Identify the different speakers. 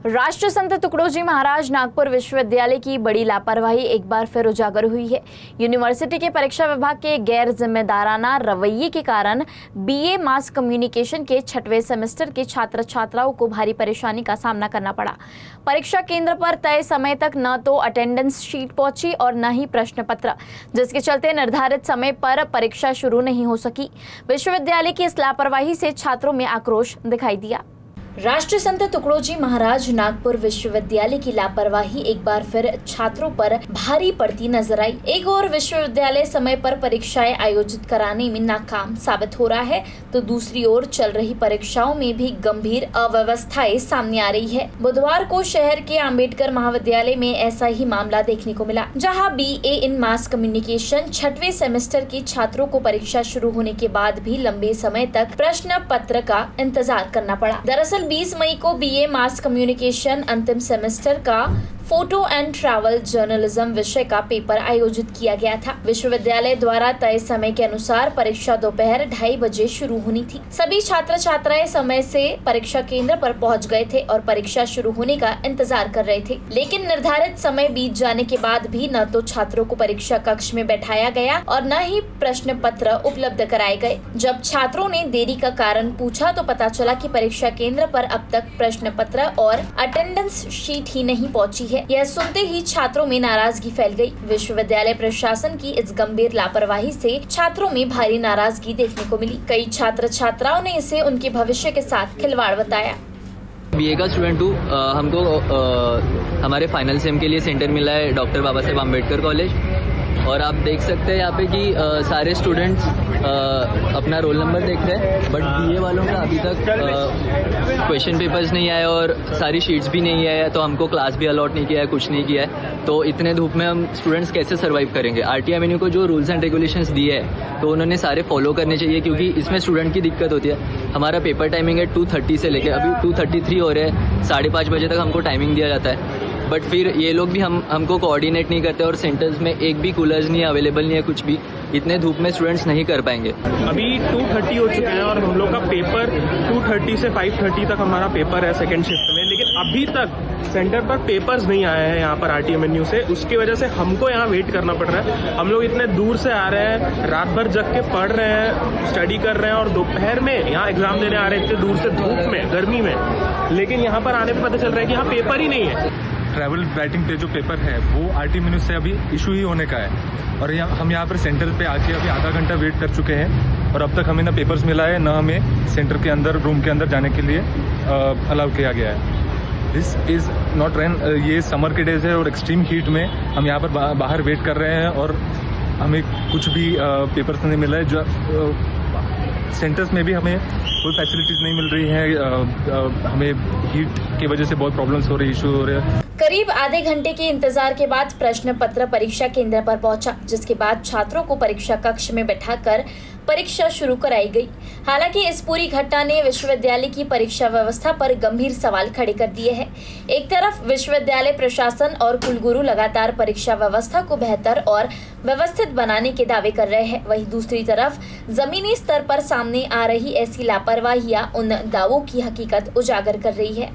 Speaker 1: राष्ट्र संत तुकडोजी महाराज नागपुर विश्वविद्यालय की बड़ी लापरवाही एक बार फिर उजागर हुई है। यूनिवर्सिटी के परीक्षा विभाग के गैर जिम्मेदाराना रवैये के कारण बीए मास कम्युनिकेशन के 6वें सेमेस्टर के छात्र छात्राओं को भारी परेशानी का सामना करना पड़ा। परीक्षा केंद्र पर तय समय तक न तो अटेंडेंस शीट पहुंची और न ही प्रश्न पत्र, जिसके चलते निर्धारित समय पर परीक्षा शुरू नहीं हो सकी। विश्वविद्यालय की इस लापरवाही से छात्रों में आक्रोश दिखाई दिया। राष्ट्र संत तुकडोजी महाराज नागपुर विश्वविद्यालय की लापरवाही एक बार फिर छात्रों पर भारी पड़ती नजर आई। एक और विश्वविद्यालय समय पर परीक्षाएं आयोजित कराने में नाकाम साबित हो रहा है, तो दूसरी ओर चल रही परीक्षाओं में भी गंभीर अव्यवस्थाएं सामने आ रही है। बुधवार को शहर के अंबेडकर महाविद्यालय में ऐसा ही मामला देखने को मिला, जहां बीए इन मास कम्युनिकेशन 6वें सेमेस्टर के छात्रों को परीक्षा शुरू होने के बाद भी लंबे समय तक प्रश्न पत्र का इंतजार करना पड़ा। दरअसल 20 मई को बीए मास कम्युनिकेशन अंतिम सेमेस्टर का फोटो एंड ट्रैवल जर्नलिज्म विषय का पेपर आयोजित किया गया था। विश्वविद्यालय द्वारा तय समय के अनुसार परीक्षा दोपहर 2:30 बजे शुरू होनी थी। सभी छात्र छात्राएं समय से परीक्षा केंद्र पर पहुंच गए थे और परीक्षा शुरू होने का इंतजार कर रहे थे, लेकिन निर्धारित समय बीत जाने के बाद भी न तो छात्रों को परीक्षा कक्ष में बैठाया गया और न ही प्रश्न पत्र उपलब्ध कराए गए। जब छात्रों ने देरी का कारण पूछा तो पता चला कि परीक्षा केंद्र पर अब तक प्रश्न पत्र और अटेंडेंस शीट ही नहीं पहुंची है। यह सुनते ही छात्रों में नाराजगी फैल गई। विश्वविद्यालय प्रशासन की इस गंभीर लापरवाही से छात्रों में भारी नाराजगी देखने को मिली। कई छात्र छात्राओं ने इसे उनके भविष्य के साथ खिलवाड़ बताया।
Speaker 2: बीए का स्टूडेंट हूँ। हमको हमारे फाइनल सेम के लिए सेंटर मिला है डॉक्टर बाबा साहेब अम्बेडकर कॉलेज, और आप देख सकते हैं यहाँ पे कि सारे स्टूडेंट्स अपना रोल नंबर देख रहे हैं, बट बीए वालों का अभी तक क्वेश्चन पेपर्स नहीं आए और सारी शीट्स भी नहीं आए, तो हमको क्लास भी अलॉट नहीं किया है, कुछ नहीं किया है। तो इतने धूप में हम स्टूडेंट्स कैसे सर्वाइव करेंगे। RTI को जो रूल्स एंड रेगुलेशंस दिए हैं तो उन्होंने सारे फॉलो करने चाहिए, क्योंकि इसमें स्टूडेंट की दिक्कत होती है। हमारा पेपर टाइमिंग है 2:30 से लेकर अभी 2:33 हो रहे हैं, 5:30 बजे तक हमको टाइमिंग दिया जाता है, बट फिर ये लोग भी हमको कोऑर्डिनेट नहीं करते और सेंटर्स में एक भी कूलर्स नहीं अवेलेबल नहीं है, कुछ भी। इतने धूप में स्टूडेंट्स नहीं कर पाएंगे।
Speaker 3: अभी 2:30 हो चुके हैं और हम लोग का पेपर 2:30 से 5:30 तक हमारा पेपर है सेकेंड शिफ्ट में, लेकिन अभी तक सेंटर पर पेपर्स नहीं आए हैं यहाँ पर RTI से। उसकी वजह से हमको यहाँ वेट करना पड़ रहा है। हम लोग इतने दूर से आ रहे हैं, रात भर जग के पढ़ रहे हैं, स्टडी कर रहे हैं और दोपहर में यहाँ एग्जाम देने आ रहे हैं इतने दूर से धूप में, गर्मी में, लेकिन यहाँ पर आने पर पता चल रहा है कि यहाँ पेपर ही नहीं है।
Speaker 4: ट्रैवल राइटिंग पे जो पेपर है वो RTI से अभी इशू ही होने का है, और हम यहाँ पर सेंटर पे आके अभी आधा घंटा वेट कर चुके हैं और अब तक हमें ना पेपर्स मिला है, ना हमें सेंटर के अंदर रूम के अंदर जाने के लिए अलाउ किया गया है। दिस इज़ नॉट रैन। ये समर के डेज है और एक्सट्रीम हीट में हम यहाँ पर बाहर वेट कर रहे हैं और हमें कुछ भी पेपर्स नहीं मिला है। जो सेंटर्स में भी हमें कोई फैसिलिटीज़ नहीं मिल रही है। हमें हीट की वजह से बहुत प्रॉब्लम्स हो रही, इशू हो रहे हैं।
Speaker 1: करीब आधे घंटे के इंतजार के बाद प्रश्न पत्र परीक्षा केंद्र पर पहुंचा, जिसके बाद छात्रों को परीक्षा कक्ष में बैठाकर परीक्षा शुरू कराई गई। हालांकि इस पूरी घटना ने विश्वविद्यालय की परीक्षा व्यवस्था पर गंभीर सवाल खड़े कर दिए हैं। एक तरफ विश्वविद्यालय प्रशासन और कुलगुरु लगातार परीक्षा व्यवस्था को बेहतर और व्यवस्थित बनाने के दावे कर रहे हैं, वहीं दूसरी तरफ जमीनी स्तर पर सामने आ रही ऐसी लापरवाहियां उन दावों की हकीकत उजागर कर रही है।